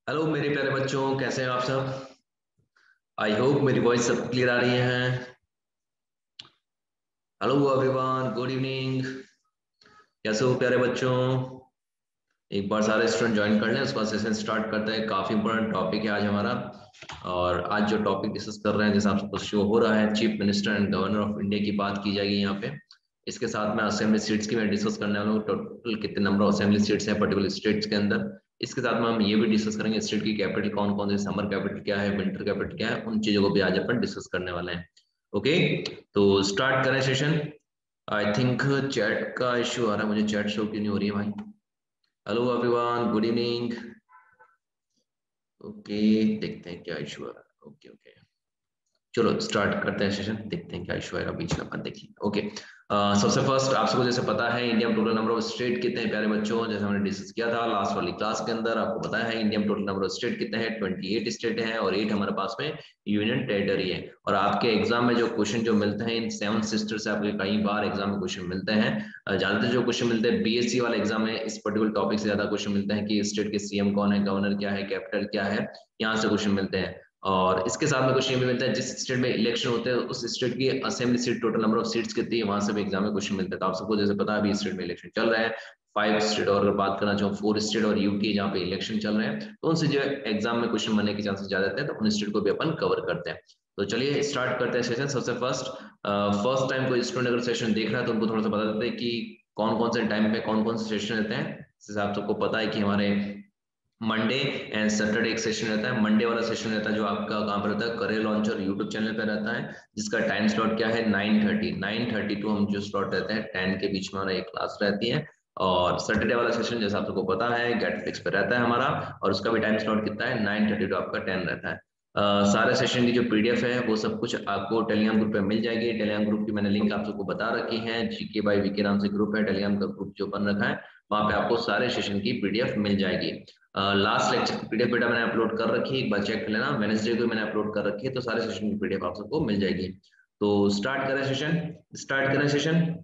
Hello मेरे प्यारे बच्चों, कैसे हैं आप सब। आई होप मेरी वॉइस सब क्लियर आ रही है। Hello everyone, good evening. कैसे हो प्यारे बच्चों। एक बार सारे स्टूडेंट ज्वाइन कर लें, उसके बाद सेशन स्टार्ट करते हैं। काफी इंपॉर्टेंट टॉपिक है आज हमारा। और आज जो टॉपिक डिस्कस कर रहे हैं, जैसे आपको शो हो रहा है, chief minister and governor of India की बात की जाएगी यहाँ पे। इसके साथ में असेंबली सीट्स की मैं डिस्कस करने वाला हूँ, टोटल कितने नंबर ऑफ असेंबली सीट्स हैं पर्टिकुलर स्टेट्स के अंदर। इसके साथ में हम ये भी डिस्कस करेंगे स्टेट की कैपिटल कौन कौन से, समर कैपिटल क्या है, विंटर कैपिटल क्या है, उन चीजों को भी आज अपन डिस्कस करने वाले हैं। ओके, तो स्टार्ट करें सेशन। आई थिंक चैट का इश्यू आ रहा है, मुझे चैट शो क्यों नहीं हो रही है भाई। Hello everyone, good evening. Okay, देखते हैं क्या इशू आ रहा है। ओके ओके, चलो स्टार्ट करते हैं सेशन, देखते हैं क्या इशू आएगा बीच में, अपन देखिए। ओके, सबसे फर्स्ट आप सबको जैसे पता है इंडिया में टोटल नंबर ऑफ स्टेट कितने हैं प्यारे बच्चों, जैसे हमने डिस्कस किया था लास्ट वाली क्लास के अंदर। आपको पता है इंडिया में टोटल नंबर ऑफ स्टेट कितने हैं, 28 स्टेट हैं और 8 हमारे पास में यूनियन टेरिटरी है। और आपके एग्जाम में जो क्वेश्चन जो मिलते हैं इन 7 सिस्टर से, आपके कई बार एग्जाम में क्वेश्चन मिलते हैं। ज्यादातर जो क्वेश्चन मिलते हैं बीएससी वाले एग्जाम में इस पर्टिकुलर टॉपिक से ज्यादा क्वेश्चन मिलते हैं कि स्टेट के सीएम कौन है, गवर्नर क्या है, कैपिटल क्या है, यहाँ से क्वेश्चन मिलते हैं। और इसके साथ में क्वेश्चन भी मिलता है जिस स्टेट में इलेक्शन होते हैं उस स्टेट की assembly seat, total number of seats कितनी है, वहां से भी एग्जाम में क्वेश्चन मिलता है। तो आप सबको जैसे पता है अभी स्टेट में इलेक्शन चल रहा है, 5 स्टेट, और अगर बात करना चाहूँ 4 स्टेट और यूटी जहाँ पे इलेक्शन चल रहे हैं, तो उनसे जो एग्जाम में क्वेश्चन बनने के चांसेस ज्यादा रहते हैं, तो उन स्टेट को भी अपन कवर करते हैं। तो चलिए स्टार्ट करते हैं सेशन। सबसे फर्स्ट टाइम कोई स्टूडेंट अगर सेशन देख रहा है तो उनको थोड़ा सा बता देते हैं कि कौन कौन से टाइम पे कौन कौन से सेशन रहते हैं। जैसे आप सबको पता है कि हमारे मंडे एंड सैटरडे एक सेशन रहता है। मंडे वाला सेशन रहता है जो आपका कहाँ पर रहता है, करियर लॉन्चर यूट्यूब चैनल पे रहता है, जिसका टाइम स्लॉट क्या है, 9:30 टू हम जो स्लॉट रहते हैं 10 के बीच में हमारा एक क्लास रहती है। और सैटरडे वाला सेशन जैसा आप सबको पता है गेट फिक्स पे रहता है हमारा, और उसका भी टाइम स्लॉट कितना है, 9:30 टू आपका 10 रहता है। सारे सेशन की जो पीडीएफ है वो सब कुछ आपको टेलीग्राम ग्रुप पे मिल जाएगी। टेलीग्राम ग्रुप की मैंने लिंक आप सबको बता रखी है, जीके बाई वीके नाम से ग्रुप है, टेलीग्राम का ग्रुप जो बन रखा है, वहाँ पे आपको सारे सेशन की पीडीएफ मिल जाएगी। लास्ट लेक्चर की पीडीएफ बेटा मैंने अपलोड कर रखी है, एक बार चेक कर लेना, वेडनेसडे को मैंने अपलोड कर रखी है, तो सारे सेशन की पीडीएफ आप सबको मिल जाएगी। तो स्टार्ट करें सेशन।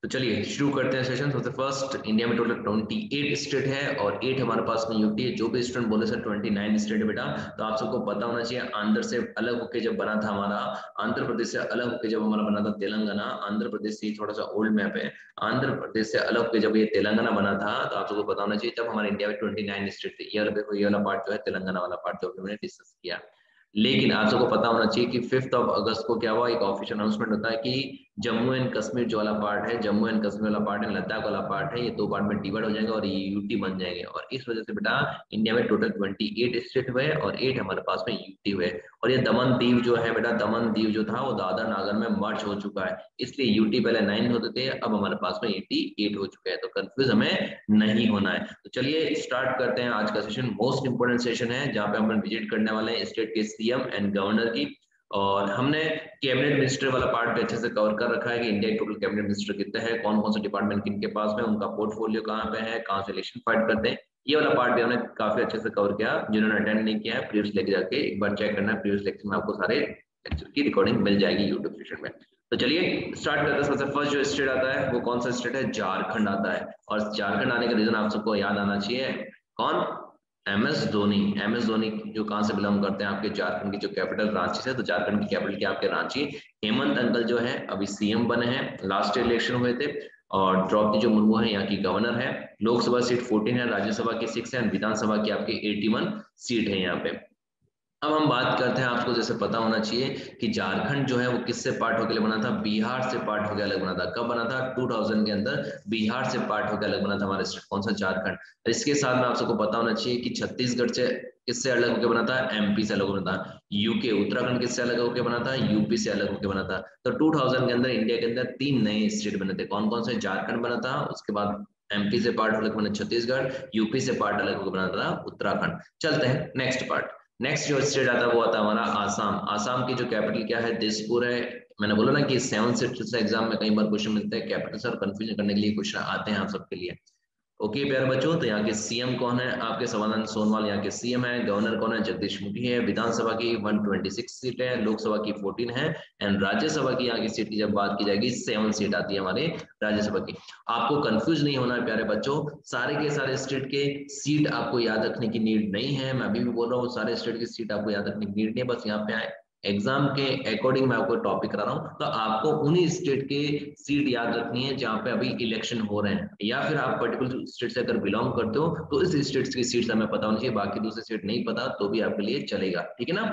तो चलिए शुरू करते हैं सेशन। सबसे फर्स्ट, इंडिया में टोटल 28 स्टेट है और 8 हमारे पास में यूटी है। जो भी स्टूडेंट बोले सर 29 स्टेट है बेटा, तो आप सबको पता होना चाहिए आंध्र से अलग होकर जब बना था हमारा, आंध्र प्रदेश से अलग होकर जब हमारा बना था तेलंगाना, आंध्र प्रदेश से थोड़ा सा ओल्ड मैप है, आंध्र प्रदेश से अलग होकर जब ये तेलंगाना बना था, तो आप सबको पता होना चाहिए तब हमारे इंडिया में 29 स्टेट थे। ये वाला पार्ट जो है तेलंगाना वाला पार्ट जो हमने डिस्कस किया। लेकिन आप सबको पता होना चाहिए कि 5 अगस्त को क्या हुआ, एक ऑफिशियल अनाउंसमेंट होता है कि जम्मू एंड कश्मीर जो वाला पार्ट है, जम्मू एंड कश्मीर वाला पार्ट है, लद्दाख वाला पार्ट है, ये 2 पार्ट में डिवाइड हो जाएगा और ये यूटी बन जाएंगे। और इस वजह से बेटा इंडिया में टोटल 28 स्टेट हुए और 8 हमारे पास में यूटी हुए। और ये दमन दीव जो है बेटा, दमन दीव जो था वो दादर नागर में मर्ज हो चुका है, इसलिए यूटी पहले 9 होते थे, अब हमारे पास में 88 हो चुके हैं। तो कंफ्यूज हमें नहीं होना है। तो चलिए स्टार्ट करते हैं आज का सेशन। मोस्ट इंपोर्टेंट सेशन है जहाँ पे हम विजिट करने वाले हैं स्टेट के सीएम एंड गवर्नर की। और हमने कैबिनेट मिनिस्टर वाला पार्ट पे अच्छे से कवर कर रखा है कि इंडिया के टोटल कैबिनेट मिनिस्टर कितने हैं, कौन कौन से डिपार्टमेंट किनके पास में, उनका पोर्टफोलियो कहाँ पे है, कहाँ से इलेक्शन फाइट करते हैं। ये वाला पार्ट भी हमने काफी अच्छे से कवर किया। जिन्होंने अटेंड नहीं किया है प्रीवियस लेके जाके एक बार चेक करना है, प्रीवियस लेक्चर में आपको सारे लेक्चर की रिकॉर्डिंग मिल जाएगी यूट्यूब सेशन में। तो चलिए स्टार्ट करते हैं। सबसे फर्स्ट जो स्टेट आता है वो कौन सा स्टेट है, झारखंड आता है। और झारखंड आने का रीजन आप सबको याद आना चाहिए, कौन, एम एस धोनी जो कहाँ से बिलोंग करते हैं, आपके झारखंड की जो कैपिटल रांची से। तो झारखंड की कैपिटल क्या आपके रांची। हेमंत अंकल जो है अभी सीएम बने हैं, लास्ट इलेक्शन हुए थे। और द्रौपदी जो मुर्मू है यहाँ की गवर्नर है। लोकसभा सीट 14 है, राज्यसभा की 6 है, विधानसभा की आपकी 81 सीट है यहाँ पे। अब हम बात करते हैं, आपको जैसे पता होना चाहिए कि झारखंड जो है वो किससे पार्ट होकर बना था, बिहार से पार्ट होकर अलग बना था। कब बना था, 2000 के अंदर बिहार से पार्ट होकर अलग बना था हमारा स्टेट, कौन सा, झारखंड। इसके साथ में आप सबको पता होना चाहिए कि छत्तीसगढ़ से किससे अलग होकर बना था, एमपी से अलग बना था। यूके उत्तराखंड किससे अलग होकर बना था, यूपी से अलग होकर बना था। तो 2000 के अंदर इंडिया के अंदर 3 नए स्टेट बने थे, कौन कौन से, झारखंड बना था, उसके बाद एमपी से पार्ट अलग बना छत्तीसगढ़, यूपी से पार्ट अलग होकर बना था उत्तराखंड। चलते हैं नेक्स्ट पार्ट। नेक्स्ट जो स्टेट आता है वो आता है हमारा आसाम। आसाम की जो कैपिटल क्या है, दिसपुर है। मैंने बोला ना कि 7 से एग्जाम में कई बार क्वेश्चन मिलते हैं कैपिटल से, और कंफ्यूजन करने के लिए क्वेश्चन आते हैं आप सबके लिए। ओके प्यारे बच्चों, तो यहाँ के सीएम कौन है? आपके सर्बानंद सोनोवाल यहाँ के सीएम है। गवर्नर कौन है? जगदीश मुखी है। विधानसभा की 126 सीट है, लोकसभा की 14 है, एंड राज्यसभा की यहाँ की सीट की जब बात की जाएगी 7 सीट आती है हमारे राज्यसभा की। आपको कंफ्यूज नहीं होना है प्यारे बच्चों, सारे के सारे स्टेट के सीट आपको याद रखने की नीड नहीं है। मैं अभी भी बोल रहा हूँ, सारे स्टेट की सीट आपको याद रखने की नीड नहीं है, बस यहाँ पे आए एग्जाम के अकॉर्डिंग मैं आपको टॉपिक करा रहा हूँ, तो आपको उन्हीं स्टेट के सीट याद रखनी है जहाँ पे अभी इलेक्शन हो रहे हैं, या फिर आप पर्टिकुलर स्टेट से अगर बिलोंग करते हो तो इस स्टेट की सीट्स हमें पता होनी चाहिए, बाकी दूसरे स्टेट नहीं पता तो भी आपके लिए चलेगा, ठीक है ना।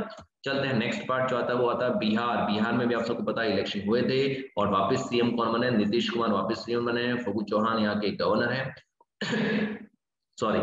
चलते हैं नेक्स्ट पार्ट जो आता है वो आता है बिहार। बिहार में भी आप सबको पता है इलेक्शन हुए थे और वापस सीएम कौन बने? नीतीश कुमार वापस सीएम बने। फगू चौहान यहाँ के गवर्नर है। सॉरी।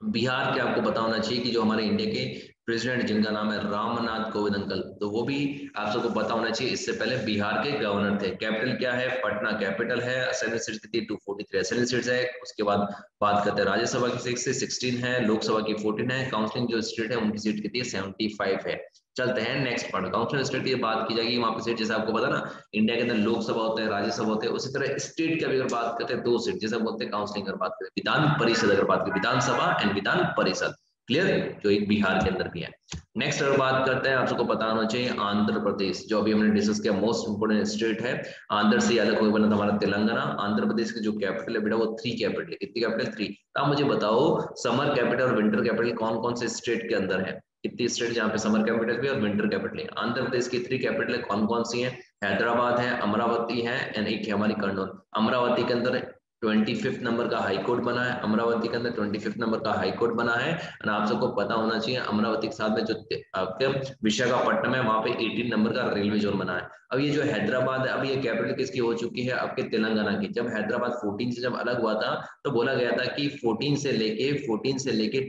बिहार के आपको पता होना चाहिए कि जो हमारे इंडिया के प्रेसिडेंट जिनका नाम है रामनाथ कोविंद अंकल, तो वो भी आप सबको पता होना चाहिए, इससे पहले बिहार के गवर्नर थे। कैपिटल क्या है? पटना कैपिटल है। असेंबली सीट कितनी? 243 असेंबली सीट्स है। उसके बाद बात करते हैं राज्यसभा की 6 से 16 है, लोकसभा की 14 है, काउंसिलिंग जो स्टेट है उनकी सीट कितनी है? 75 है। चलते हैं नेक्स्ट पार्ट, काउंसिल स्टेट की बात की जाएगी, वहां पे सीट जैसे आपको पता ना, इंडिया के अंदर लोकसभा होते हैं, राज्यसभा होते हैं, उसी तरह स्टेट की अगर बात करते हैं 2 सीट, जैसे बोलते हैं काउंसिलिंग अगर बात करें, विधान परिषद अगर बात करें, विधानसभा एंड विधान परिषद, क्लियर, जो एक बिहार के अंदर भी है। नेक्स्ट अगर बात करते हैं, आप सबको पता होना चाहिए आंध्र प्रदेश, जो अभी हमने डिस्कस किया मोस्ट इंपोर्टेंट स्टेट है। आंध्र से अलग हो बना था हमारा तेलंगाना। आंध्र प्रदेश की जो कैपिटल है बेटा वो 3 कैपिटल है। कितनी कैपिटल? 3। आप मुझे बताओ समर कैपिटल और विंटर कैपिटल कौन कौन से स्टेट के अंदर है? कितनी स्टेट जहाँ पे समर कैपिटल भी और विंटर कैपिटल है? आंध्र प्रदेश की 3 कैपिटल है, कौन कौन सी है? हैदराबाद है, अमरावती है, एंड एक है हमारी कर्नूल। अमरावती के अंदर 25 नंबर का हाई कोर्ट बना है, अमरावती के अंदर 25 नंबर का हाई कोर्ट बना है। और आप सबको पता होना चाहिए अमरावती के साथ में जो आपके विशाखापट्टनम है वहां पे 18 नंबर का रेलवे जोन बना है। अब ये जो हैदराबाद है, अब ये कैपिटल किसकी हो चुकी है? आपके तेलंगाना की। जब हैदराबाद 14 से जब अलग हुआ था तो बोला गया था कि 14 से लेके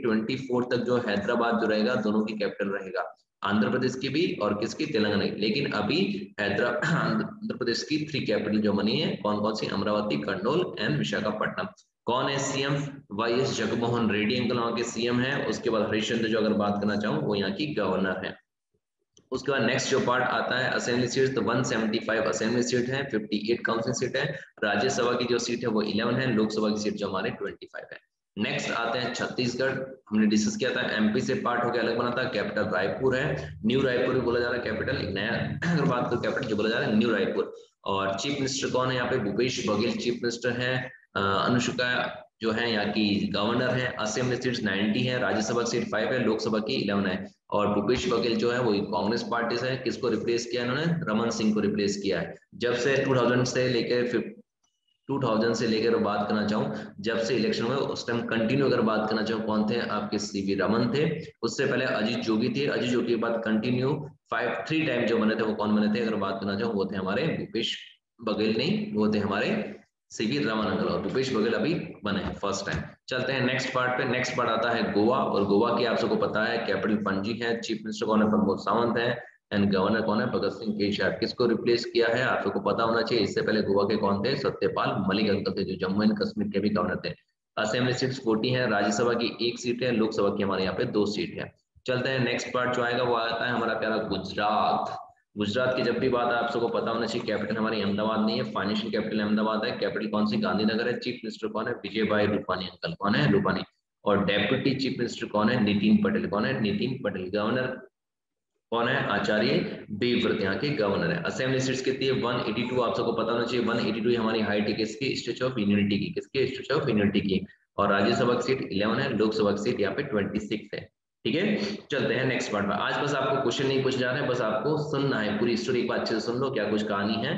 24 तक जो हैदराबाद जो रहेगा दोनों की कैपिटल रहेगा, आंध्र प्रदेश की भी और किसकी? तेलंगाना की। लेकिन अभी आंध्र प्रदेश की 3 कैपिटल जो बनी है, कौन कौन सी? अमरावती, कर्नूल एंड विशाखापट्टनम। कौन है CM? Y S Jaganmohan Reddy uncle वहां के सीएम है। उसके बाद हरिश्चंद्र जो अगर बात करना चाहूँ वो यहाँ की गवर्नर है। उसके बाद नेक्स्ट जो पार्ट आता है असेंबली सीट, तो 175 असेंबली सीट है, 58 काउंसिल सीट है। राज्यसभा की जो सीट है वो 11 है, लोकसभा की सीट जो हमारे 25 है। नेक्स्ट आते हैं छत्तीसगढ़। हमने डिस्कस किया था एमपी से पार्ट होकर अलग बना था, कैपिटल रायपुर है, न्यू रायपुर भी बोला जा रहा है कैपिटल, एक नया अगर बात करो कैपिटल जो बोला जा रहा है न्यू रायपुर। और चीफ मिनिस्टर कौन है यहाँ पे? भूपेश बघेल चीफ मिनिस्टर है। अनुष्का जो है यहाँ की गवर्नर है। असेंबली सीट 90 है, राज्यसभा सीट 5 है, लोकसभा की 11 है। और भूपेश बघेल जो है वो कांग्रेस पार्टी से है। किसको रिप्लेस किया इन्होंने? रमन सिंह को रिप्लेस किया है। जब से 2000 से लेकर बात करना चाहूँ, जब से इलेक्शन हुए उस टाइम कंटिन्यू अगर बात करना चाहूँ, कौन थे आपके? सीवी रमन थे। उससे पहले अजीत जोगी थे। अजीत जोगी के बाद कंटिन्यू 3 टाइम जो बने थे वो कौन बने थे अगर बात करना चाहूँ? वो थे हमारे भूपेश बघेल, नहीं वो थे हमारे सीवी रमन अंकल, और भूपेश बघेल अभी बने हैं फर्स्ट टाइम। चलते हैं नेक्स्ट पार्ट पे। नेक्स्ट पार्ट आता है गोवा, और गोवा की आप सबको पता है कैपिटल पणजी है, चीफ मिनिस्टर कौन है? प्रमोद सावंत है, एंड गवर्नर कौन है? भगत सिंह केशरी। किसको रिप्लेस किया है आप सबको पता होना चाहिए। इससे पहले गोवा के कौन थे? सत्यपाल मलिक अंकल थे, जो जम्मू एंड कश्मीर के भी गवर्नर थे। असेंबली सीट्स 40 है, राज्यसभा की 1 सीट है, लोकसभा की हमारे यहाँ पे 2 सीट है। चलते हैं नेक्स्ट पार्ट जो आएगा वो आता है हमारा प्यारा गुजरात। गुजरात की जब भी बात है आप सबको पता होना चाहिए कैपिटल हमारी अहमदाबाद नहीं है, फाइनेंशियल कैपिटल अहमदाबाद है। कैपिटल कौन सी? गांधीनगर है। चीफ मिनिस्टर कौन है? विजय भाई रूपानी अंकल। कौन है? रूपानी। और डेप्यूटी चीफ मिनिस्टर कौन है? नितिन पटेल। कौन है? नितिन पटेल। गवर्नर कौन है? आचार्य देवव्रत यहाँ के गवर्नर है। असेंबली सीट्स कितनी है? 182। आप सबको पता होना चाहिए 182 हमारी हाइट है किसकी? स्टैच्यू ऑफ यूनिटी की। किसके? स्टैच्यू ऑफ यूनिटी की। और राज्यसभा की सीट 11 है, लोकसभा की सीट यहाँ पे 26 है। ठीक है, चलते हैं नेक्स्ट पार्ट में। आज बस आपको क्वेश्चन नहीं पूछे जा रहे हैं, बस आपको सुनना है, पूरी स्टोरी एक बार अच्छे से सुन लो क्या कुछ कहानी है।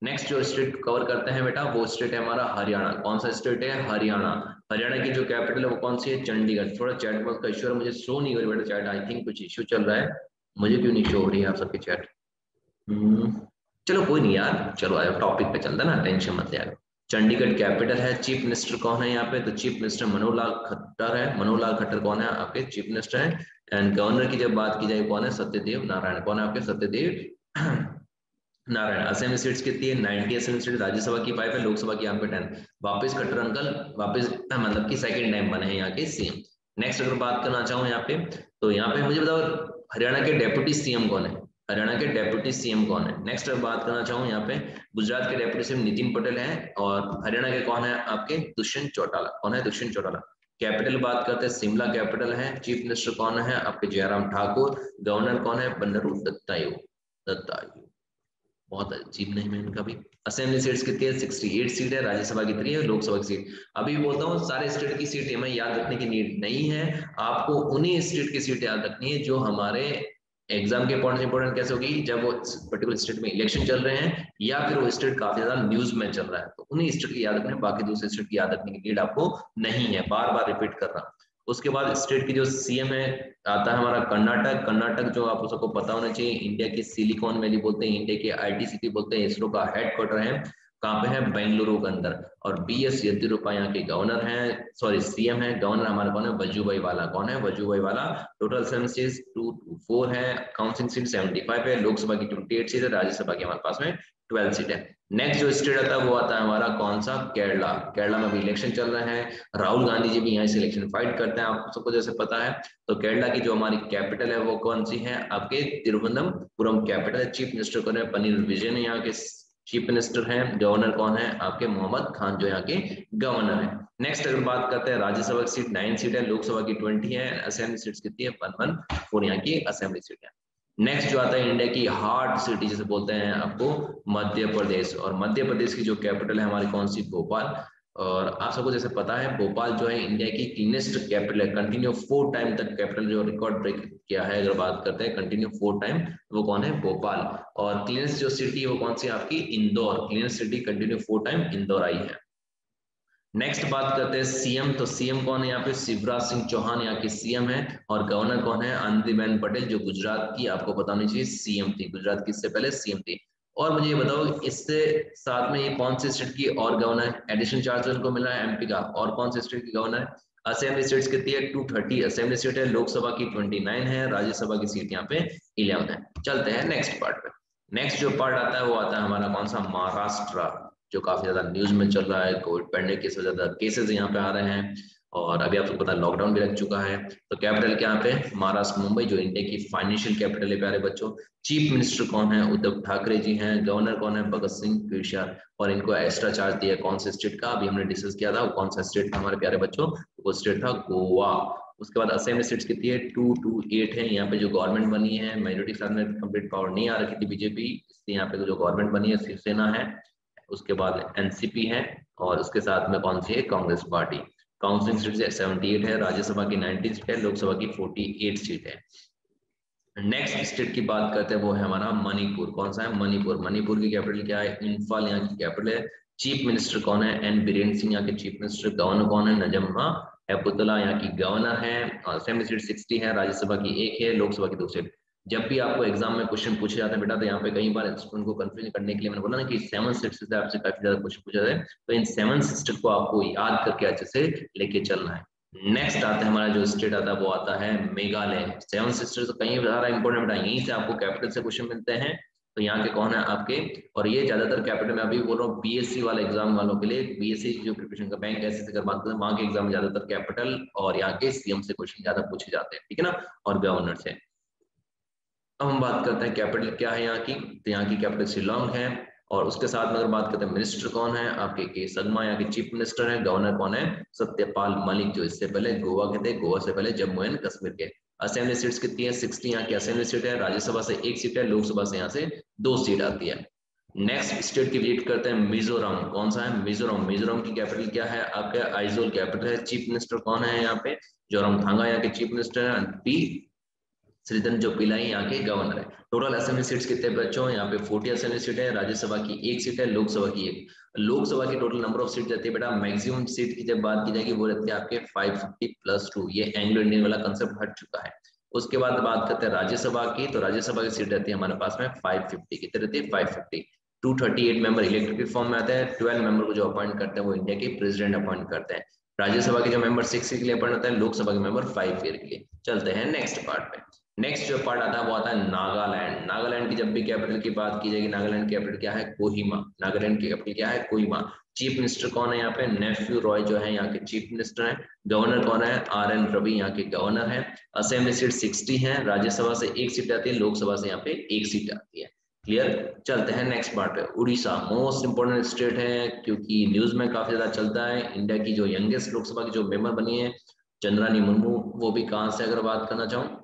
नेक्स्ट जो स्टेट कवर करते हैं बेटा वो स्टेट है हमारा हरियाणा। कौन सा स्टेट है? हरियाणा। हरियाणा की जो कैपिटल है वो कौन सी है? चंडीगढ़। थोड़ा चैट बॉक्स का इश्यू है, मुझे शो नहीं हो रही बेटा चैट, आई थिंक कुछ इश्यू चल रहा है, मुझे क्यों नहीं शो हो रही है आप सबकी चैट। चलो कोई नहीं यार, चलो आयो टॉपिक पे चलता ना, टेंशन मत ले। चंडीगढ़ कैपिटल है। चीफ मिनिस्टर कौन है यहाँ पे? तो चीफ मिनिस्टर मनोहर लाल खट्टर है। मनोहर लाल खट्टर कौन है? आपके चीफ मिनिस्टर है। एंड गवर्नर की जब बात की जाए कौन है? सत्यदेव नारायण। कौन है आपके? सत्यदेव नारायण। असेंबली सीट्स कितनी है? 90 असेंबली सीट। राज्यसभा की 5 है, लोकसभा की यहाँ पे 10। वापस खट्टर अंकल वापस मतलब कि सेकंड टाइम बने हैं यहाँ के सीएम। नेक्स्ट अगर बात करना चाहूँ यहाँ पे, तो यहाँ पे मुझे बताओ हरियाणा के डेप्यूटी सीएम कौन है? हरियाणा के डेप्यूटी सीएम कौन है? नेक्स्ट बात करना चाहूँ यहाँ पे, गुजरात के डेप्यूटी सीएम नितिन पटेल है और हरियाणा के कौन है आपके? दुष्यंत चौटाला। कौन है? दुष्यंत चौटाला। कैपिटल बात करते हैं, शिमला कैपिटल है। चीफ मिनिस्टर कौन है आपके? जयराम ठाकुर। गवर्नर कौन है? बंडारू दत्तात्रेय। बहुत अजीब नेम है इनका भी। असेंबली सीट्स कितनी है? 68 सीट है। राज्यसभा कितनी है? लोकसभा की सीट। अभी बोलता हूँ सारे स्टेट की सीट हमें याद रखने की नीड नहीं है, आपको उन्हीं स्टेट की सीट याद रखनी है जो हमारे एग्जाम के इंपॉर्टेंट कैसे होगी, जब वो पर्टिकुलर स्टेट में इलेक्शन चल रहे हैं या फिर वो स्टेट काफी ज्यादा न्यूज में चल रहा है, तो उन्हीं स्टेट की याद रखना है, बाकी दूसरे स्टेट की याद रखने की नीड आपको नहीं है, बार बार रिपीट कर रहा। उसके बाद स्टेट की जो सीएम है आता है हमारा कर्नाटक। कर्नाटक जो आप सबको पता होना चाहिए, इंडिया की सिलिकॉन वैली बोलते हैं, इंडिया की आईटी सिटी बोलते हैं, इसरो का हेडक्वार्टर है। कहाँ पे है? बेंगलुरु के अंदर। और बीएस येदियुरप्पा यहाँ के गवर्नर हैं, सॉरी सीएम है। गवर्नर हमारा कौन है? वजूभाई वाला। कौन है? वजूभाई वाला। टोटल सीट्स 224 है। काउंसिल सीट 75 है। लोकसभा की 28 सीट है। राज्यसभा की हमारे पास में 12 सीट है। नेक्स्ट जो स्टेट आता है वो आता है हमारा कौन सा? केरला। केरला में भी इलेक्शन चल रहे हैं, राहुल गांधी जी भी यहाँ से इलेक्शन फाइट करते हैं, आप सबको जैसे पता है। तो केरला की जो हमारी कैपिटल है वो कौन सी है आपके? तिरुवनंतपुरम कैपिटल है। चीफ मिनिस्टर कौन है? पनीर विजयन यहाँ के चीफ मिनिस्टर हैं। गवर्नर कौन है आपके? मोहम्मद खान जो यहाँ के गवर्नर है। नेक्स्ट अगर बात करते हैं, राज्यसभा की सीट 9 सीट है, लोकसभा की 20 है, असेंबली सीट्स कितनी है? 114 यहाँ की असेंबली सीट है। नेक्स्ट जो आता है इंडिया की हार्ट सिटी जिसे बोलते हैं आपको मध्य प्रदेश, और मध्य प्रदेश की जो कैपिटल है हमारी कौन सी? भोपाल। और आप सबको जैसे पता है भोपाल जो है इंडिया की क्लीनेस्ट कैपिटल है, कंटिन्यू 4 टाइम तक कैपिटल जो रिकॉर्ड ब्रेक किया है, अगर बात करते हैं कंटिन्यू 4 टाइम, वो कौन है? भोपाल। और क्लीनेस्ट जो सिटी है वो कौन सी आपकी? Indore. Cleanest city continue 4 time Indore आई है। नेक्स्ट बात करते हैं सीएम, तो सीएम कौन है यहाँ पे? शिवराज सिंह चौहान यहाँ के सीएम है। और गवर्नर कौन है? आनंदीबेन पटेल जो गुजरात की आपको पता होनी चाहिए सीएम थी, गुजरात की इससे पहले सीएम थी। और मुझे ये बताओ इससे साथ में ये कौन से स्टेट की और गवर्नर है? एडिशनल चार्ज उनको मिला है एमपी का, और कौन से स्टेट की गवर्नर है? असेंबली सीट्स कितनी है? 230 असेंबली सीट है। लोकसभा की 29 है। राज्यसभा की सीट यहाँ पे 11 है। चलते हैं नेक्स्ट पार्ट पे। नेक्स्ट जो पार्ट आता है वो आता है हमारा कौन सा? महाराष्ट्र, जो काफी ज्यादा न्यूज में चल रहा है। कोविड पैंडेमिक के ज्यादा केसेस यहाँ पे आ रहे हैं, और अभी आपको पता है लॉकडाउन भी लग चुका है। तो कैपिटल क्या पे? महाराष्ट्र मुंबई, जो इंडिया की फाइनेंशियल कैपिटल है प्यारे बच्चों। चीफ मिनिस्टर कौन है? उद्धव ठाकरे जी हैं। गवर्नर कौन है? भगत सिंह कोश्यारी। और इनको एक्स्ट्रा चार्ज दिया कौन से स्टेट का? अभी हमने डिस्कस किया था, कौन सा स्टेट था हमारे प्यारे बच्चों? वो स्टेट था गोवा। उसके बाद असेंबली सीट्स कितनी है? 228 है। यहाँ पे जो गवर्नमेंट बनी है मेजोरिटी के साथ में कंप्लीट पावर नहीं आ रखी थी बीजेपी, इसलिए यहाँ पे जो गवर्नमेंट बनी है शिवसेना है, उसके बाद एनसीपी है, और उसके साथ में कौन सी है? कांग्रेस पार्टी। काउंसिल सीट 78 है। राज्यसभा की 19 सीट है। लोकसभा की 48 सीट है। नेक्स्ट स्टेट की बात करते हैं वो है हमारा मणिपुर। कौन सा है? मणिपुर। मणिपुर की कैपिटल क्या है? इम्फाल यहाँ की कैपिटल है। चीफ मिनिस्टर कौन है? एन बीरेन सिंह यहाँ के चीफ मिनिस्टर। गवर्नर कौन है? नजम्मा हेपतुल्ला यहाँ की गवर्नर है। असेंबली सीट 60 है। राज्यसभा की 1 है। लोकसभा की 2 सीट। जब भी आपको एग्जाम में क्वेश्चन पूछे जाते हैं बेटा, तो यहाँ पे कई बार स्टूडेंट को कंफ्यूजन करने के लिए मैंने बोला ना कि 7 सीट्स से आपसे काफी ज्यादा क्वेश्चन पूछा जाए, तो इन 7 सीट्स को आपको याद करके अच्छे से लेके चलना है। नेक्स्ट आता है हमारा जो स्टेट आता है वो आता है मेघालय। 7 सिस्टर्स तो कहीं ज्यादा इंपॉर्टेंट बेटा, यहीं से आपको कैपिटल से क्वेश्चन मिलते हैं। तो यहाँ के कौन है आपके? और ये ज्यादातर कैपिटल में अभी बोल रहा हूँ बीएससी वाले एग्जाम वालों के लिए, बीएससी जो प्रिपरेशन का बैंक ऐसे कर बात करते हैं, वहां के एग्जाम में ज्यादातर कैपिटल और यहाँ के सीएम से क्वेश्चन ज्यादा पूछे जाते हैं, ठीक है ना, और गवर्नर से। अब हम बात करते हैं कैपिटल क्या है यहाँ की, तो यहाँ की कैपिटल शिलोंग है। और उसके साथ में अगर बात करते हैं मिनिस्टर कौन है आपके? के शर्मा यहाँ के चीफ मिनिस्टर है। गवर्नर कौन है? सत्यपाल मलिक, जो इससे पहले गोवा के थे, गोवा से पहले जम्मू एंड कश्मीर के। असेंबली सीट्स कितनी है? 60 यहाँ की असेंबली सीट है। राज्यसभा से 1 सीट है। लोकसभा से यहाँ से 2 सीट आती है। नेक्स्ट स्टेट की विजिट करते हैं मिजोरम। कौन सा है? मिजोरम। मिजोरम की कैपिटल क्या है आपका? आइजोल कैपिटल है। चीफ मिनिस्टर कौन है यहाँ पे? जोरामथांगा यहाँ के चीफ मिनिस्टर है। पी श्रीधरन जो पिल्लाई यहाँ के गवर्नर है। टोटल असेंबली सीट्स कितने बच्चों? यहाँ पे 40 असेंबली सीट है। राज्यसभा की 1 सीट है। लोकसभा की 1। लोकसभा की टोटल नंबर ऑफ सीट रहती है बेटा, मैक्सिमम सीट की जब बात की जाएगी वो रहती है आपके 550+2। ये एंग्लो इंडियन वाला कंसेप्ट हट चुका है। उसके बाद बात करते हैं राज्यसभा की, तो राज्यसभा की सीट रहती है हमारे पास में 550। कितनी रहती है? 550। 238 मेंबर इलेक्टेड फॉर्म में आते हैं। 12 मेंबर को जो अपॉइंट करते हैं वो इंडिया के प्रेसिडेंट अपॉइंट करते हैं। राज्यसभा के जो मेंबर 6 ईयर के लिए अपॉइंट होता है, लोकसभा के मेंबर 5 ईयर के लिए। चलते हैं नेक्स्ट पार्ट पे। नेक्स्ट जो पार्ट आता है वो आता है नागालैंड। नागालैंड की जब भी कैपिटल की बात की जाएगी, नागालैंड की कैपिटल क्या है? कोहिमा। नागालैंड की कैपिटल क्या है? कोहिमा। चीफ मिनिस्टर कौन है यहाँ पे, नेफ्यू रॉय जो है यहाँ के चीफ मिनिस्टर है। गवर्नर कौन है, RN रवि यहाँ के गवर्नर है। असेंबली सीट 60 है, राज्यसभा से 1 सीट आती है, लोकसभा से यहाँ पे 1 सीट आती है। क्लियर। चलते हैं नेक्स्ट पार्ट पे। उड़ीसा मोस्ट इंपोर्टेंट स्टेट है क्योंकि न्यूज में काफी ज्यादा चलता है। इंडिया की जो यंगेस्ट लोकसभा की जो मेंबर बनी है चंद्रानी मुर्मू, वो भी कहाँ से अगर बात करना चाहूँ,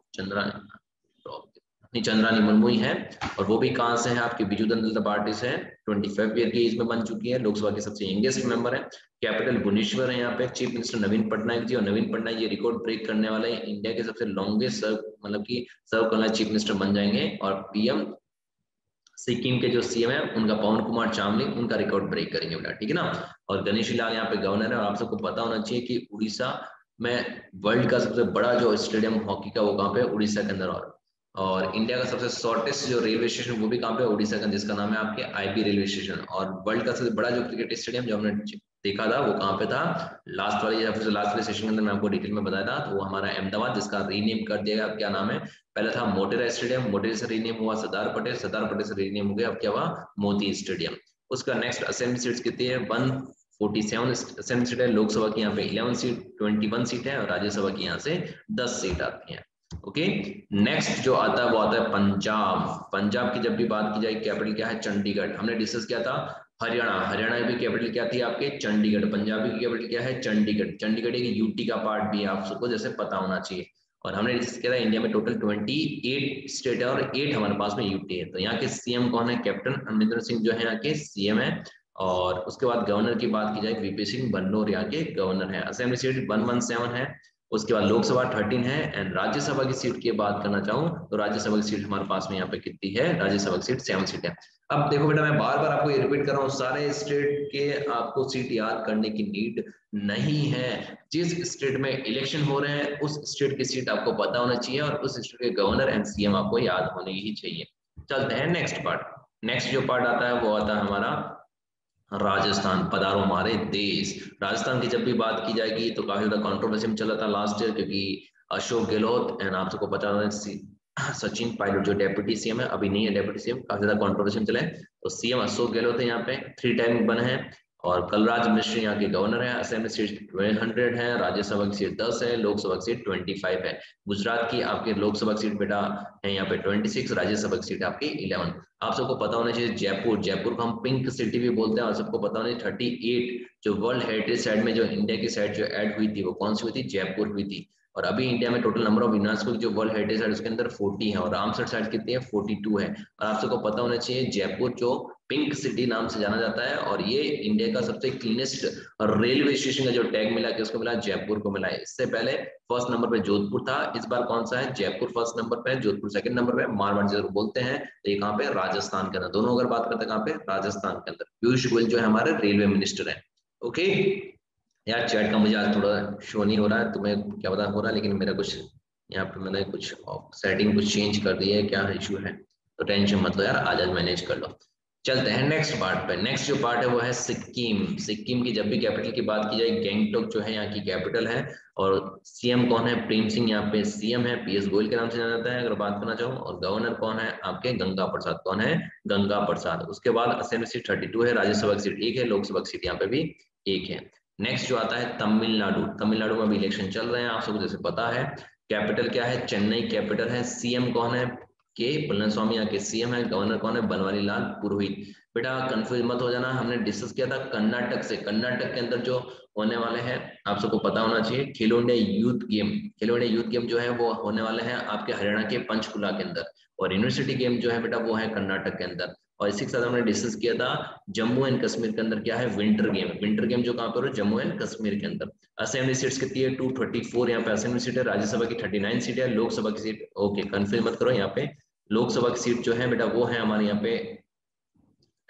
चंद्रानी मुर्मू ही है। और वो भी कहाँ से है, आपकी बीजू जनता पार्टी से है। 25 ईयर की एज में बन चुकी है, लोकसभा की सबसे यंगेस्ट मेंबर है। कैपिटल भुवनेश्वर है यहाँ पे। चीफ मिनिस्टर नवीन पटनायक जी, और नवीन पटनायक ये रिकॉर्ड ब्रेक करने वाले इंडिया के सबसे लॉन्गेस्ट सर्व मतलब की सर्व करने चीफ मिनिस्टर बन जाएंगे। और PM सिक्किम के जो CM है उनका पवन कुमार चामलिंग, उनका रिकॉर्ड ब्रेक करेंगे बेटा, ठीक है ना। और गणेशी लाल यहाँ पे गवर्नर है। और आप सबको पता होना चाहिए कि उड़ीसा में वर्ल्ड का सबसे बड़ा जो स्टेडियम हॉकी का वो कहाँ पे, उड़ीसा के अंदर। और इंडिया का सबसे शॉर्टेस्ट जो रेलवे स्टेशन वो भी कहाँ पे, उड़ीसा का, जिसका नाम है आपके IB रेलवे स्टेशन। और वर्ल्ड का सबसे बड़ा जो क्रिकेट स्टेडियम जो हमने देखा था वो कहाँ पे था, लास्ट वाले सेशन के अंदर मैं आपको डिटेल में बताया था, तो वो हमारा अहमदाबाद, जिसका रीनेम कर दिया गया। क्या नाम है, पहले था मोटेरा स्टेडियम, मोटेरा से रीनेम हुआ सरदार पटेल, सरदार पटेल से रीनेम हो गया, अब क्या हुआ, मोती स्टेडियम। उसका नेक्स्ट असेंबली सीट्स कितनी है, 147 असेंबली सीट है। लोकसभा की यहाँ पे 11 सीट, 21 सीट है। और राज्यसभा की यहाँ से 10 सीट आती है। ओके। नेक्स्ट जो आता है वो आता है पंजाब। पंजाब की जब भी बात की जाए, कैपिटल क्या है, चंडीगढ़। हमने डिस्कस किया था हरियाणा, हरियाणा की कैपिटल क्या थी आपके, चंडीगढ़। पंजाब की कैपिटल क्या है, चंडीगढ़। चंडीगढ़ एक UT का पार्ट भी है, आप सबको जैसे पता होना चाहिए। और हमने डिस्कस किया था इंडिया में टोटल 28 स्टेट है और 8 हमारे पास में UT है। तो यहाँ के CM कौन है, कैप्टन अमरिंदर सिंह जो है यहाँ के CM है। और उसके बाद गवर्नर की बात की जाए, VP सिंह बन्नौर यहाँ के गवर्नर है। असेंबली सीट 117 है। उसके बाद लोकसभा 13 है। एंड राज्यसभा की सीट की बात करना चाहूँ तो राज्यसभा की सीट हमारे पास में यहाँ पे कितनी है, राज्यसभा की सीट 7 सीट है। अब देखो बेटा, मैं बार बार आपको ये रिपीट कर रहा हूँ, सारे स्टेट के आपको सीट याद करने की नीड नहीं है। जिस स्टेट में इलेक्शन हो रहे हैं उस स्टेट की सीट आपको पता होना चाहिए, और उस स्टेट के गवर्नर एंड CM आपको याद होने ही चाहिए। चलते हैं नेक्स्ट पार्ट। नेक्स्ट जो पार्ट आता है वो आता है हमारा राजस्थान। पधारो हमारे देश। राजस्थान की जब भी बात की जाएगी तो काफी ज्यादा कंट्रोवर्सी में चला था लास्ट ईयर, क्योंकि अशोक गहलोत एंड आप सबको पता होगा सचिन पायलट जो डेप्यूटी CM है, अभी नहीं है डेप्यूटी CM, काफी ज्यादा कंट्रोवर्सी में चले। तो CM अशोक गहलोत है यहाँ पे, 3 टाइम बने हैं। और कलराज मिश्र यहाँ के गवर्नर है। असेंबली सीट 100 है, राज्यसभा की सीट 10 है, लोकसभा की सीट 25 है। गुजरात की आपके लोकसभा की सीट बेटा है यहाँ पे 26, राज्यसभा की सीट आपकी 11। आप सबको पता होना चाहिए जयपुर, जयपुर को हम पिंक सिटी भी बोलते हैं। और सबको पता होना चाहिए 38 जो वर्ल्ड हेरिटेज साइट में जो इंडिया की साइट जो ऐड हुई थी वो कौन सी हुई थी, जयपुर हुई थी। और अभी इंडिया में टोटल नंबर ऑफ यूनेस्को की जो वर्ल्ड हेरिटेज साइट उसके अंदर 40 है, और रामसर साइट कितनी है, 42 है। और आप सबको पता होना चाहिए जयपुर जो पिंक सिटी नाम से जाना जाता है, और ये इंडिया का सबसे क्लीनेस्ट रेलवे स्टेशन का जो टैग मिला कि उसको मिला जयपुर को मिला है। इससे पहले फर्स्ट नंबर पे जोधपुर था, इस बार कौन सा है, जयपुर फर्स्ट नंबर पे, जोधपुर सेकंड नंबर पे, मारवाड़ जरूर बोलते हैं। तो ये कहाँ पे, राजस्थान के अंदर। दोनों अगर बात करते हैं कहाँ पे, राजस्थान के अंदर। पीयूष गोयल जो है हमारे रेलवे मिनिस्टर है। ओके यार, चैट का मुझे आज थोड़ा शो नहीं हो रहा है, तुम्हें क्या पता हो रहा है, लेकिन मेरा कुछ यहाँ पे मैंने कुछ सेटिंग कुछ चेंज कर दी है, क्या इशू है तो टेंशन मत लो यार, आज मैनेज कर लो। चलते हैं नेक्स्ट पार्ट पे। नेक्स्ट जो पार्ट है वो है सिक्किम। सिक्किम की जब भी कैपिटल की बात की जाए, गैंगटोक जो है यहाँ की कैपिटल है। और CM कौन है, प्रेम सिंह यहाँ पे CM है, PS गोयल के नाम से जाना जाता है अगर बात करना चाहूँ। और गवर्नर कौन है आपके, गंगा प्रसाद। कौन है, गंगा प्रसाद। उसके बाद असेंबली सीट 32 है, राज्यसभा की सीट 1 है, लोकसभा की सीट यहाँ पे भी 1 है। नेक्स्ट जो आता है तमिलनाडु। तमिलनाडु में भी इलेक्शन चल रहे हैं, आप सबको जैसे पता है। कैपिटल क्या है, चेन्नई कैपिटल है। CM कौन है, के पलनस्वामी यहाँ के CM है। गवर्नर कौन है, बनवारी लाल पुरोहित। बेटा कंफ्यूज मत हो जाना, हमने डिस्कस किया था कर्नाटक से। कर्नाटक के अंदर जो होने वाले हैं आप सबको पता होना चाहिए, खेलो इंडिया यूथ गेम। खेलो इंडिया यूथ गेम जो है वो होने वाले हैं आपके हरियाणा के पंचकुला के अंदर। और यूनिवर्सिटी गेम जो है बेटा वो है कर्नाटक के अंदर। और इसी के साथ हमने डिस्कस किया था जम्मू एंड कश्मीर के अंदर क्या है, विंटर गेम। विंटर गेम जो कहाँ पर है, जम्मू एंड कश्मीर के अंदर। असेंबली सीट्स कितनी है, 234 यहाँ पे असेंबली सीट है। राज्यसभा की 39 सीट है, लोकसभा की सीट ओके कंफ्यूज मत करो यहाँ पे, लोकसभा की सीट जो है बेटा वो है हमारे यहाँ पे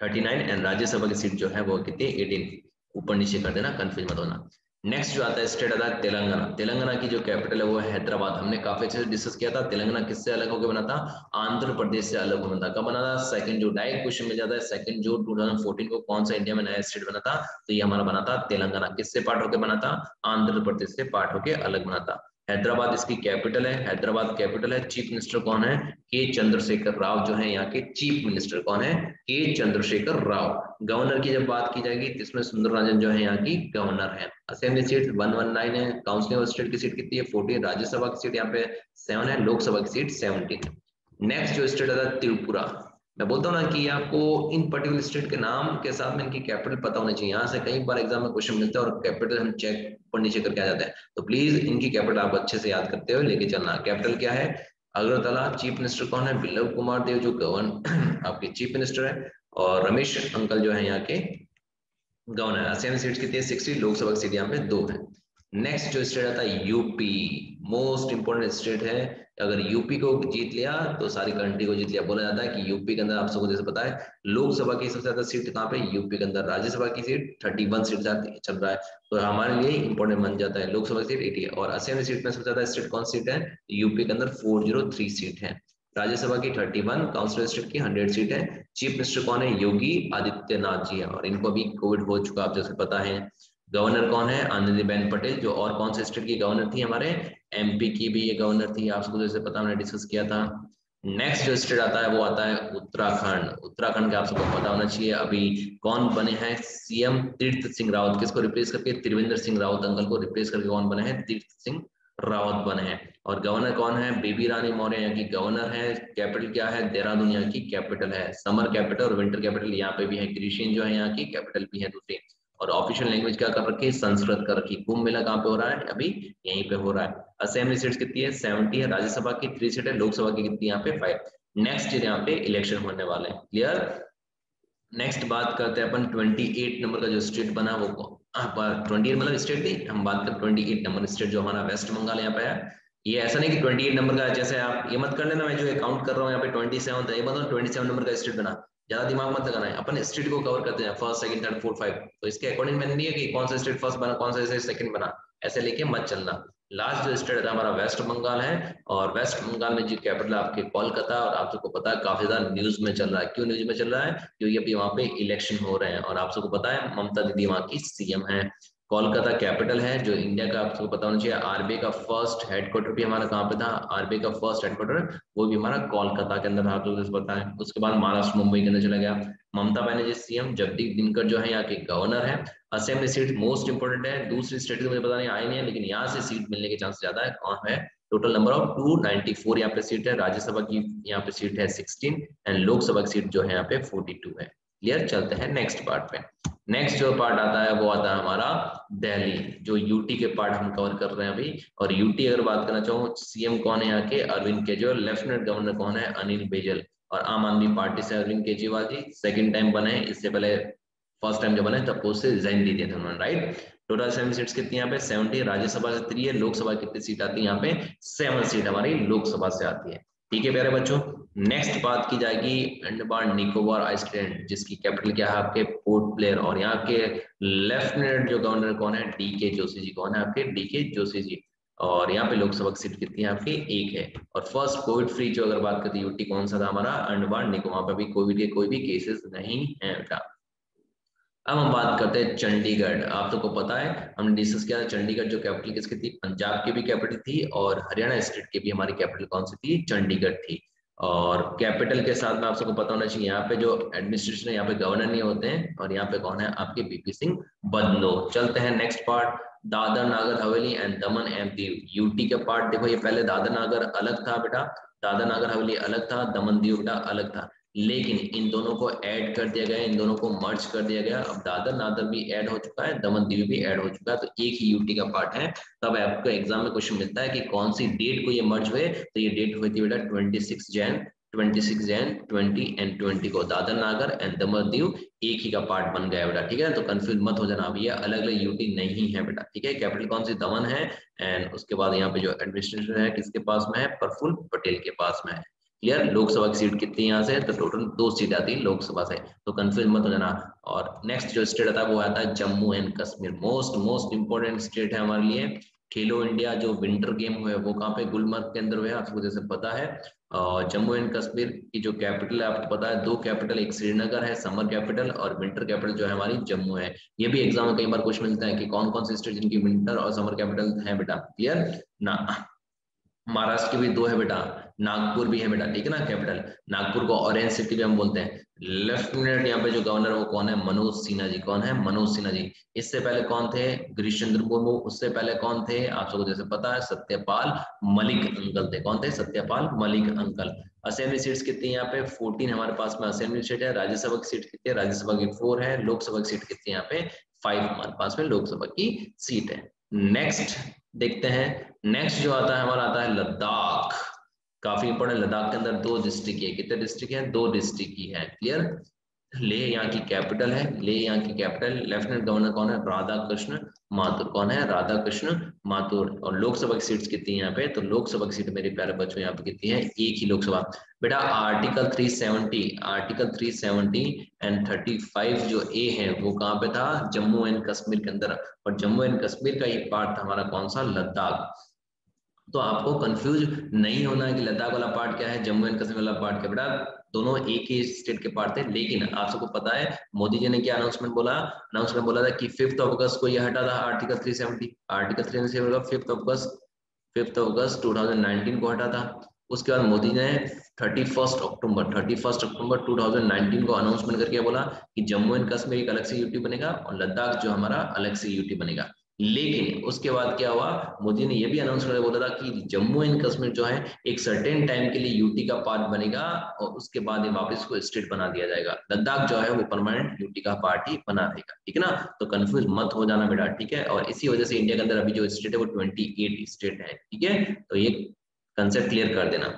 39 एंड राज्यसभा की सीट जो है वो कितनी, 18। ऊपर नीचे कर देना, कंफ्यूज मत होना। नेक्स्ट जो आता है स्टेट आता है तेलंगाना। तेलंगाना की जो कैपिटल है वो है हैदराबाद। हमने काफी अच्छे से डिस्कस किया था तेलंगाना किससे अलग होकर बना था, आंध्र प्रदेश से अलग बना था। कब बना था, सेकंड जो डायरेक्ट क्वेश्चन मिल जाता है, सेकंड जो 2014 को कौन सा इंडिया में नया स्टेट बना था, तो ये हमारा बना था तेलंगाना। किससे पार्ट होकर बना था, आंध्र प्रदेश से पार्ट होकर अलग बना था। हैदराबाद इसकी कैपिटल है, हैदराबाद कैपिटल है। चीफ मिनिस्टर कौन है? के चंद्रशेखर राव जो है यहाँ के चीफ मिनिस्टर कौन है? के चंद्रशेखर राव। गवर्नर की जब बात की जाएगी तो इसमें सुंदरराजन जो है यहाँ की गवर्नर है। असेंबली सीट 119 है। काउंसिल ऑफ स्टेट की सीट कितनी है? 14। राज्यसभा की सीट यहाँ पे 7 है। लोकसभा की सीट 17। नेक्स्ट जो स्टेट आता है त्रिपुरा। मैं बोलता हूँ ना कि आपको इन पर्टिकुलर स्टेट के नाम के साथ में इनकी कैपिटल पता होनी चाहिए। यहाँ से कई बार एग्जाम में क्वेश्चन मिलता है और कैपिटल हम चेक ऊपर नीचे करके आ जाते हैं, तो प्लीज इनकी कैपिटल आप अच्छे से याद करते हुए लेके चलना। कैपिटल क्या है? अगरतला। चीफ मिनिस्टर कौन है? बिप्लब कुमार देव जो गवर्नर आपके चीफ मिनिस्टर है, और रमेश अंकल जो है यहाँ के गवर्नर। असेंबली सीट कितनी है? 60। लोकसभा की सीट यहाँ पे 2 है। नेक्स्ट जो स्टेट आता है यूपी, मोस्ट इंपोर्टेंट स्टेट है। अगर यूपी को जीत लिया तो सारी कंट्री को जीत लिया। बोला जाता है कि यूपी के अंदर, आप सबको जैसे पता है, लोकसभा की सबसे ज्यादा सीट कहाँ पे? यूपी के अंदर। राज्यसभा की सीट 31 सीट चल रहा है, तो हमारे लिए इंपॉर्टेंट बन जाता है। लोकसभा की सीट 80 है, और असेंबली सीट में सबसे ज्यादा स्टेट कौन सीट है? यूपी के अंदर 403 सीट है। राज्यसभा की 31, काउंसिल स्टेट की 100 सीट है। चीफ मिनिस्टर कौन है? योगी आदित्यनाथ जी है, और इनको अभी कोविड हो चुका, आप जैसे पता है। गवर्नर कौन है? आनंदीबेन पटेल, जो और कौन से स्टेट की गवर्नर थी? हमारे एमपी की भी ये गवर्नर थी, आपको जैसे पता हमने डिस्कस किया था। नेक्स्ट जो स्टेट आता है वो आता है उत्तराखंड। उत्तराखंड का आप सबको पता होना चाहिए अभी कौन बने हैं सीएम? तीर्थ सिंह रावत। किसको रिप्लेस करके? त्रिवेंद्र सिंह रावत अंकल को रिप्लेस करके कौन बने हैं? तीर्थ सिंह रावत बने हैं। और गवर्नर कौन है? बेबी रानी मौर्य यहाँ की गवर्नर है। कैपिटल क्या है? देहरादून यहाँ की कैपिटल है। समर कैपिटल और विंटर कैपिटल यहाँ पे भी है। ग्रीशियन जो है यहाँ की कैपिटल भी है दूसरी। और ऑफिशियल लैंग्वेज क्या कर रखी है? संस्कृत कर रखी। कुंभ मेला कहाँ पे हो रहा है? अभी यहीं पे हो रहा है। असेंबली सीट्स कितनी है? 70 है। राज्यसभा की 3 सीट है। लोकसभा की कितनी यहाँ पे? 5। नेक्स्ट ईयर यहाँ पे इलेक्शन होने वाले हैं। क्लियर? नेक्स्ट बात करते हैं अपन 28 नंबर का जो स्टेट बना वो 28 मतलब स्टेट थी, हम बात करें 28 नंबर स्टेट जो हमारा वेस्ट बंगाल यहाँ पे है। ये ऐसा नहीं कि 28 नंबर का, जैसे आप ये मत कर लेना मैं जो काउंट कर रहा हूँ यहाँ पे 27 है, ये मतलब 27 नंबर का स्टेट बना। ज्यादा दिमाग मत लगाना है, अपन स्टेट को कवर करते हैं, फर्स्ट सेकंड थर्ड फोर्थ 5। तो इसके अकॉर्डिंग मैंने नहीं है कि कौन सा स्टेट फर्स्ट बना कौन सा सेकंड बना, ऐसे लेके मत चलना। लास्ट जो स्टेट है हमारा वेस्ट बंगाल है, और वेस्ट बंगाल में जो कैपिटल आपके कोलकाता, और आप सबको पता है काफी ज्यादा न्यूज में चल रहा है। क्यों न्यूज में चल रहा है? क्योंकि अभी वहां पे इलेक्शन हो रहे हैं, और आप सबको पता है ममता दीदी वहां की सीएम है। कोलकाता कैपिटल है जो इंडिया का, आप सबको पता होना चाहिए। आरबीआई का फर्स्ट हेडक्वार्टर भी हमारा कहाँ पे था? आरबीआई का फर्स्ट हेडक्वार्टर वो भी हमारा कोलकाता के अंदर, आप लोगों को पता है। उसके बाद महाराष्ट्र मुंबई के अंदर चला गया। ममता बनर्जी सीएम, जगदीप धनखड़ जो है यहाँ के गवर्नर है। असेंबली सीट मोस्ट इंपोर्टेंट है। दूसरी स्टेट की मुझे पता नहीं आई नहीं है, लेकिन यहाँ से सीट मिलने के चांस ज्यादा है। कौन है? टोटल नंबर ऑफ 294 यहाँ पे सीट है। राज्यसभा की यहाँ पे सीट है 16, एंड लोकसभा की सीट जो है यहाँ पे 42 है। क्लियर? चलते हैं नेक्स्ट पार्ट पे। नेक्स्ट जो पार्ट आता है वो आता है हमारा दिल्ली, जो यूटी के पार्ट हम कवर कर रहे हैं अभी। और यूटी अगर बात करना चाहूँ, सीएम कौन है यहाँ के? अरविंद केजरीवाल। लेफ्टिनेंट गवर्नर कौन है? अनिल बैजल। और आम आदमी पार्टी से अरविंद केजरीवाल जी सेकंड टाइम बने, इससे पहले फर्स्ट टाइम जब बने तब पोस्ट से रिजाइन दे दिए थे उन्होंने, राइट। टोटल 7 सीट्स कितनी यहाँ पे? 70। राज्यसभा से 3 है। लोकसभा कितनी सीट आती है यहाँ पे? 7 सीट हमारी लोकसभा से आती है। ठीक है प्यारे बच्चों, नेक्स्ट बात की जाएगी अंडमान निकोबार आइलैंड, जिसकी कैपिटल क्या है आपके? Port Blair. और यहाँ के लेफ्टिनेंट जो गवर्नर कौन है? डीके जोशी जी। कौन है आपके? डीके जोशी जी। और यहाँ पे लोकसभा की सीट कितनी है आपकी? 1 है। और फर्स्ट कोविड फ्री जो अगर बात करते हैं यूटी कौन सा था हमारा? अंडमान निकोबार। वहां पे भी कोविड के कोई भी केसेस नहीं है बेटा। अब हम बात करते हैं चंडीगढ़। आप सबको पता है हमने डिस्कस किया, चंडीगढ़ जो कैपिटल किसकी थी? पंजाब की भी कैपिटल थी, और हरियाणा स्टेट की भी हमारी कैपिटल कौन सी थी? चंडीगढ़ थी। और कैपिटल के साथ में आप सबको पता होना चाहिए, यहाँ पे जो एडमिनिस्ट्रेशन है यहाँ पे गवर्नर नहीं होते हैं, और यहाँ पे कौन है आपके? बीपी सिंह बदनोर। चलते हैं next part, Dadar Nagar Haveli and Daman and Diu. UT के पार्ट देखो, ये पहले दादर नागर अलग था बेटा, दादर नागर हवेली अलग था, दमन दीव बेटा अलग था। लेकिन इन दोनों को ऐड कर दिया गया, इन दोनों को मर्ज कर दिया गया। अब दादर नादर भी ऐड हो चुका है, दमन दीव भी ऐड हो चुका है, तो एक ही यूटी का पार्ट है। तब आपको एग्जाम में क्वेश्चन मिलता है कि कौन सी डेट को ये मर्ज हुए, तो ये डेट हुई थी बेटा 26 जैन 20 एंड 20 को दादर नागर एंड दमन दीव एक ही का पार्ट बन गया बेटा। ठीक है, तो कंफ्यूज मत हो जाना, अब ये अलग अलग यूटी नहीं है बेटा। ठीक है, कैपिटल कौन सी? दमन है, एंड उसके बाद यहाँ पे जो एडमिनिस्ट्रेशन है किसके पास में है? प्रफुल्ल पटेल के पास में है। क्लियर? लोकसभा की सीट कितनी यहाँ से? तो टोटल 2 सीट आती है लोकसभा से, तो कंफ्यूज मत हो जाना। और नेक्स्ट जो स्टेट आता है वो आता है Jammu and Kashmir. Most important state है हमारे लिए। खेलो इंडिया जो विंटर गेम हुआ है वो कहाँ पे, गुलमर्ग के अंदर हुआ है, आपको जैसे पता है। और जम्मू एंड कश्मीर की जो कैपिटल है आपको पता है, दो कैपिटल, एक श्रीनगर है समर कैपिटल, और विंटर कैपिटल जो है हमारी जम्मू है। ये भी एग्जाम में कई बार क्वेश्चन मिलता है कि कौन कौन से स्टेट जिनकी विंटर और समर कैपिटल है बेटा, क्लियर ना। महाराष्ट्र की भी दो है बेटा, नागपुर भी है बेटा, ठीक है ना कैपिटल। नागपुर को ऑरेंज सिटी भी हम बोलते हैं। लेफ्टिनेंट यहाँ पे जो गवर्नर है वो कौन है, मनोज सिन्हा जी। कौन है, मनोज सिन्हा जी। इससे पहले कौन थे, गिरीश चंद्र मुर्मू। उससे पहले कौन थे, आप सबको जैसे पता है, सत्यपाल मलिक अंकल थे। कौन थे, Satyapal Malik uncle. Assembly seats कितनी है यहाँ पे, 14 हमारे पास में असेंबली सीट है। राज्यसभा की सीट कितनी है, राज्यसभा की 4 है। लोकसभा की सीट कितनी है यहाँ पे, 5 हमारे पास में लोकसभा की सीट है। नेक्स्ट देखते हैं, नेक्स्ट जो आता है हमारा आता है लद्दाख। काफी इंपॉर्टेंट, लद्दाख के अंदर 2 डिस्ट्रिक्ट है। कितने डिस्ट्रिक्ट है, 2 डिस्ट्रिक्ट की है, क्लियर। लेह यहाँ की कैपिटल है, लेह यहाँ की कैपिटल। लेफ्टिनेंट गवर्नर कौन है, राधा कृष्ण माथुर। कौन है, राधा कृष्ण माथुर। और लोकसभा की सीट्स कितनी है यहाँ पे, तो लोकसभा की सीट मेरे प्यारे बच्चों यहाँ पे कितनी है, एक ही लोकसभा। बेटा आर्टिकल 370, आर्टिकल 370 एंड 35 जो ए है वो कहाँ पे था, जम्मू एंड कश्मीर के अंदर। और जम्मू एंड कश्मीर का एक पार्ट था हमारा कौन सा, लद्दाख। तो आपको कंफ्यूज नहीं होना है कि लद्दाख वाला पार्ट क्या है, जम्मू एंड कश्मीर वाला पार्ट क्या। बेटा दोनों एक ही स्टेट के पार्ट थे, लेकिन आप सबको पता है मोदी जी ने क्या अनाउंसमेंट बोला, अनाउंसमेंट बोला था कि 5 अगस्त को यह हटा था आर्टिकल 370। आर्टिकल 370 5 अगस्त 2019 को हटा था। उसके बाद मोदी ने 31 अक्टूबर 2019 को अनाउंसमेंट करके बोला कि जम्मू एंड कश्मीर एक अलग से यूटी बनेगा और लद्दाख जो हमारा अलग से यूटी बनेगा। लेकिन उसके बाद क्या हुआ, मोदी ने यह भी अनाउंस करके बोला था कि जम्मू एंड कश्मीर जो है एक सर्टेन टाइम के लिए यूटी का पार्ट बनेगा और उसके बाद ये वापस को स्टेट बना दिया जाएगा। लद्दाख जो है वो परमानेंट यूटी का पार्ट ही बना रहेगा, ठीक है ना। तो कंफ्यूज मत हो जाना बेटा, ठीक है। और इसी वजह से इंडिया के अंदर अभी जो स्टेट है वो 28 स्टेट है, ठीक है। तो ये कंसेप्ट क्लियर कर देना।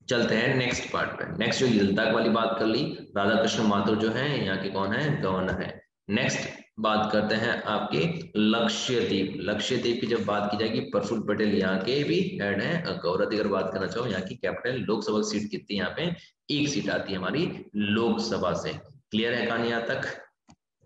चलते हैं नेक्स्ट पार्ट पे। नेक्स्ट जो लद्दाख वाली बात कर ली, राधा कृष्ण माथुर जो है यहाँ के कौन है, गवर्नर है। नेक्स्ट बात करते हैं आपके लक्षद्वीप। लक्षद्वीप की जब बात की जाएगी, प्रफुल्ल पटेल यहाँ के भी हेड है। गौरव अगर बात करना चाहो, यहाँ की कैपिटल, लोकसभा सीट कितनी है यहाँ पे, एक सीट आती है हमारी लोकसभा से। क्लियर है कहानी यहाँ तक।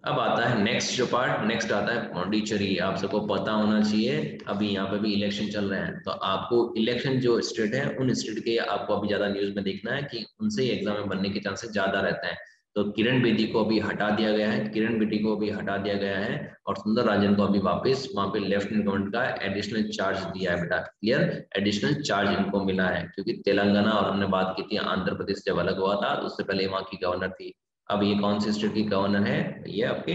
अब आता है नेक्स्ट जो पार्ट, नेक्स्ट आता है पौंडीचेरी। आप सबको पता होना चाहिए, अभी यहाँ पे भी इलेक्शन चल रहे हैं, तो आपको इलेक्शन जो स्टेट है उन स्टेट के आपको अभी ज्यादा न्यूज में देखना है कि उनसे ही एग्जाम में बनने के चांसेस ज्यादा रहते हैं। तो किरण बेदी को अभी हटा दिया गया है, किरण बेदी को अभी हटा दिया गया है, और सुंदर राजन को अभी वापस वहां पे लेफ्टिनेंट गवर्नर का एडिशनल चार्ज दिया है बेटा, क्लियर। एडिशनल चार्ज इनको मिला है, क्योंकि तेलंगाना और हमने बात की थी आंध्र प्रदेश जब अलग हुआ था, उससे पहले वहां की गवर्नर थी। अब ये कौन सी स्टेट की गवर्नर है, ये आपके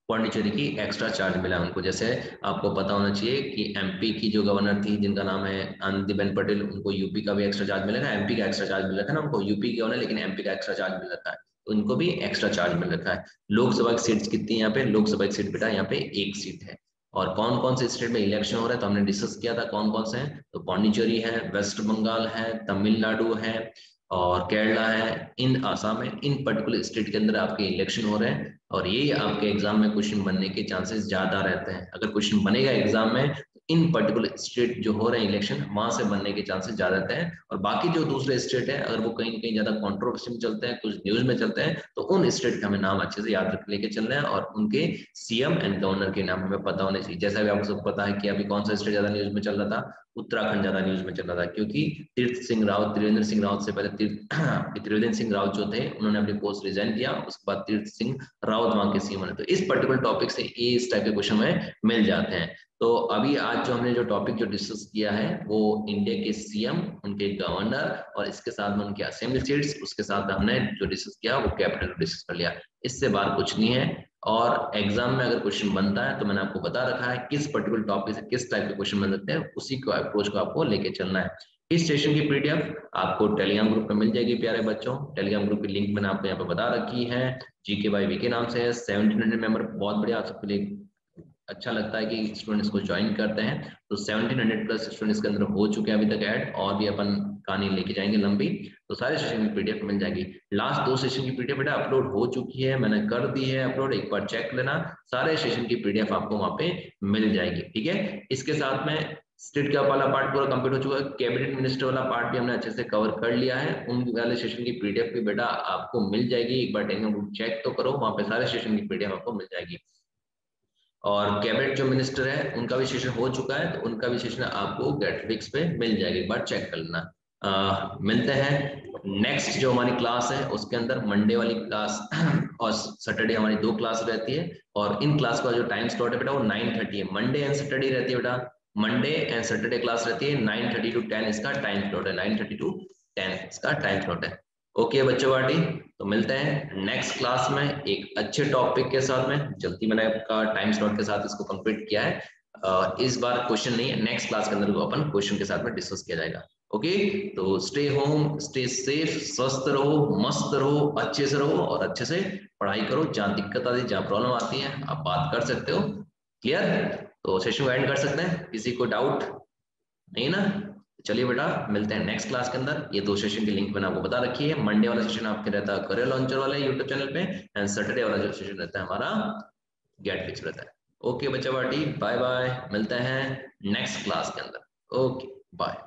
पौंडीचेरी की एक्स्ट्रा चार्ज मिला उनको। जैसे आपको पता होना चाहिए कि एमपी की जो गवर्नर थी जिनका नाम है आनंदीबेन पटेल, उनको यूपी का भी एक्स्ट्रा चार्ज मिलेगा। एमपी का एक्स्ट्रा चार्ज मिल रखा है ना उनको, यूपी के गवर्नर लेकिन एमपी का एक्स्ट्रा चार्ज मिल रखा है, तो उनको भी एक्स्ट्रा चार्ज मिल रखा है। लोकसभा की सीट्स कितनी है यहाँ पे, लोकसभा की सीट बेटा यहाँ पे एक सीट है। और कौन कौन से स्टेट में इलेक्शन हो रहा है तो हमने डिस्कस किया था कौन कौन से हैं, तो पौंडीचेरी है, वेस्ट बंगाल है, तमिलनाडु है और केरला है, इन आसाम है। इन पर्टिकुलर स्टेट के अंदर आपके इलेक्शन हो रहे हैं, और यही आपके एग्जाम में क्वेश्चन बनने के चांसेस ज्यादा रहते हैं। अगर क्वेश्चन बनेगा एग्जाम में तो इन पर्टिकुलर स्टेट जो हो रहे हैं इलेक्शन, वहां से बनने के चांसेस ज्यादा रहते हैं। और बाकी जो दूसरे स्टेट है अगर वो कहीं कहीं ज्यादा कंट्रोवर्सी में चलते हैं, कुछ न्यूज में चलते हैं, तो उन स्टेट का हमें नाम अच्छे से याद रख लेके चलना है, और उनके सीएम एंड गवर्नर के नाम हमें पता होने चाहिए। जैसा भी आपको सब पता है कि अभी कौन सा स्टेट ज्यादा न्यूज में चल रहा था, उत्तराखंड ज्यादा न्यूज में चल रहा था, क्योंकि तीर्थ सिंह रावत, त्रिवेंद्र सिंह रावत से पहले त्रिवेंद्र सिंह रावत जो थे उन्होंने अपनी पोस्ट रिजाइन किया, उसके बाद तीर्थ सिंह रावत वहां के सीएम बने। तो इस पर्टिकुलर टॉपिक से इस टाइप के क्वेश्चन में मिल जाते हैं। तो अभी आज जो हमने जो टॉपिक जो डिस्कस किया है वो इंडिया के सीएम, उनके गवर्नर और इसके साथ में उनके असेंबली सीट्स, उसके साथ हमने जो डिस्कस किया वो कैपिटल डिस्कस कर लिया। इससे बाहर कुछ नहीं है। और एग्जाम में अगर क्वेश्चन बनता है तो मैंने आपको बता रखा है किस पर्टिकुलर टॉपिक से किस टाइप के क्वेश्चन बन सकते हैं, उसी को अप्रोच को आपको लेके चलना है। इस सेशन की पीडीएफ आपको टेलीग्राम ग्रुप में मिल जाएगी प्यारे बच्चों। टेलीग्राम ग्रुप की लिंक मैंने आपको यहाँ पे बता रखी है, जीके बाय वीके नाम से है। 1700 मेंबर बहुत बढ़िया, आप सबके लिए अच्छा लगता है कि स्टूडेंट इसको ज्वाइन करते हैं। तो 1700 प्लस स्टूडेंट इसके अंदर हो चुके हैं अभी तक ऐड, और भी अपन कहानी लेके जाएंगे लंबी। तो सारे सेशन की पीडीएफ मिल जाएगी। लास्ट 2 सेशन की पीडीएफ बेटा अपलोड हो चुकी है, मैंने कर दी है अपलोड, एक बार चेक लेना। सारे सेशन की पीडीएफ आपको वहां पे मिल जाएगी, ठीक है। इसके साथ में स्टेट का वाला पार्ट पूरा कंप्लीट हो चुका है, कैबिनेट मिनिस्टर वाला पार्ट भी हमने अच्छे से कवर कर लिया है। उन वाले सेशन की पीडीएफ भी बेटा आपको मिल जाएगी, एक बार टेलीग्राम ग्रुप चेक तो करो, वहां पे सारे सेशन की पीडीएफ आपको मिल जाएगी। और कैबिनेट जो मिनिस्टर है उनका भी सेशन हो चुका है, तो उनका भी सेशन आपको गेटफ्लिक्स पे मिल जाएगी, एक बार चेक कर लेना। मिलते हैं नेक्स्ट जो हमारी क्लास है उसके अंदर, मंडे वाली क्लास और सैटरडे हमारी 2 क्लास रहती है, और इन क्लास का जो टाइम स्लॉट है बेटा वो 9:30 है। मंडे एंड सैटरडे रहती है बेटा, मंडे एंड सैटरडे क्लास रहती है 9:30 to 10 इसका टाइम स्लॉट है, 9:30 to 10 इसका टाइम स्लॉट है। ओके बच्चों पार्टी, तो मिलते हैं नेक्स्ट क्लास में एक अच्छे टॉपिक के साथ में। जल्दी मैंने आपका टाइम स्लॉट के साथ इसको कंप्लीट किया है, इस बार क्वेश्चन नहीं है, नेक्स्ट क्लास के अंदर को अपन क्वेश्चन के साथ में डिस्कस किया जाएगा। ओके, तो स्टे होम, स्टे सेफ, स्वस्थ रहो, मस्त रहो, अच्छे से रहो और अच्छे से पढ़ाई करो। जहाँ दिक्कत आती है, जहाँ प्रॉब्लम आती है, आप बात कर सकते हो। क्लियर? तो सेशन को एंड कर सकते हैं, किसी को डाउट नहीं ना? चलिए बेटा, मिलते हैं नेक्स्ट क्लास के अंदर। ये 2 सेशन की लिंक मैंने आपको बता रखी है। मंडे वाला सेशन आपके रहता है करियर लॉन्चर वाले यूट्यूब चैनल पे, एंड सैटरडे वाला जो सेशन रहता है हमारा गेट फिक्स रहता है। ओके बच्चा पार्टी, बाय बाय, मिलते हैं नेक्स्ट क्लास के अंदर। Okay bye.